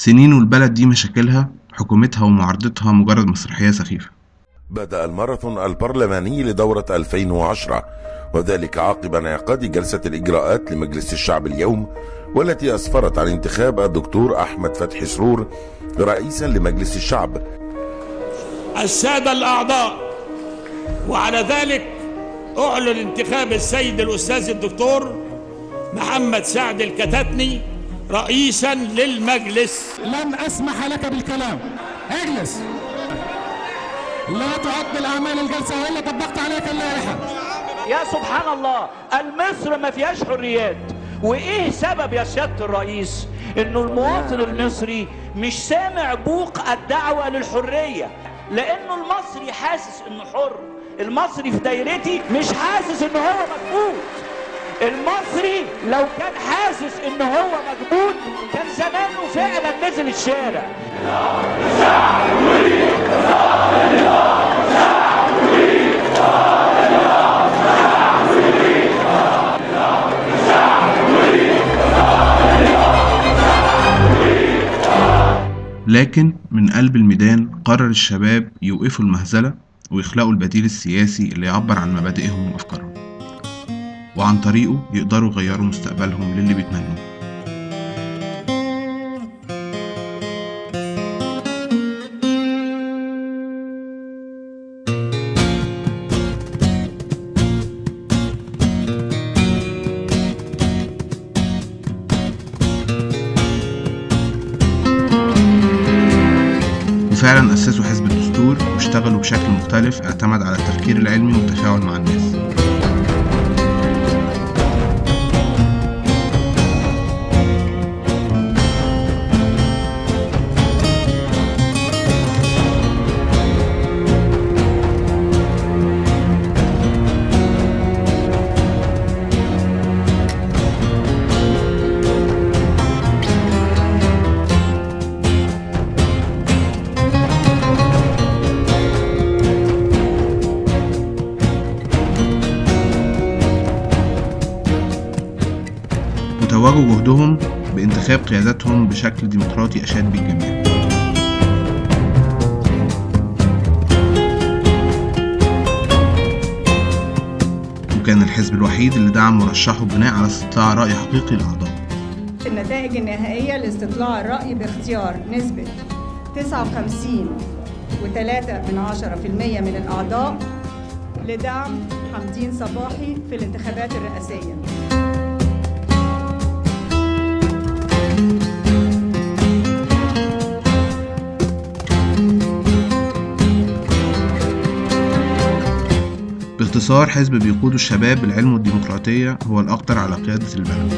سنين والبلد دي مشاكلها، حكومتها ومعارضتها مجرد مسرحية سخيفة. بدأ الماراثون البرلماني لدورة 2010، وذلك عقب انعقاد جلسة الإجراءات لمجلس الشعب اليوم، والتي أسفرت عن انتخاب الدكتور أحمد فتحي سرور رئيسا لمجلس الشعب. السادة الأعضاء، وعلى ذلك أعلن انتخاب السيد الأستاذ الدكتور محمد سعد الكتاتني رئيسا للمجلس. لن أسمح لك بالكلام، اجلس. لا تعطل أعمال الجلسة وإلا طبقت عليك اللائحة. يا سبحان الله، المصر ما فيهاش حريات. وإيه سبب يا سيادة الرئيس؟ إنه المواطن المصري مش سامع بوق الدعوة للحرية، لأنه المصري حاسس إنه حر. المصري في دايرتي مش حاسس إنه هو مكبوت. المصري لو كان حاسس إنه هو مكبوت كان زمانه فعلا نزل الشارع. لكن من قلب الميدان قرر الشباب يوقفوا المهزلة ويخلقوا البديل السياسي اللي يعبر عن مبادئهم وأفكارهم، وعن طريقه يقدروا يغيروا مستقبلهم للي بيتمنوه. وفعلا أسسوا حزب الدستور واشتغلوا بشكل مختلف اعتمد على التفكير العلمي والتفاعل مع الناس. وتوجوا جهدهم بانتخاب قياداتهم بشكل ديمقراطي أشاد به الجميع. وكان الحزب الوحيد اللي دعم مرشحه بناء على استطلاع رأي حقيقي للأعضاء. النتائج النهائية لاستطلاع الرأي باختيار نسبة 59.3% من الأعضاء لدعم حمدين صباحي في الانتخابات الرئاسية. باختصار، حزب بيقود الشباب بالعلم والديمقراطية هو الأقدر على قيادة البلد.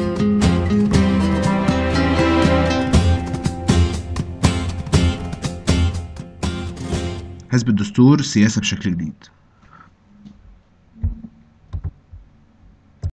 حزب الدستور، سياسة بشكل جديد.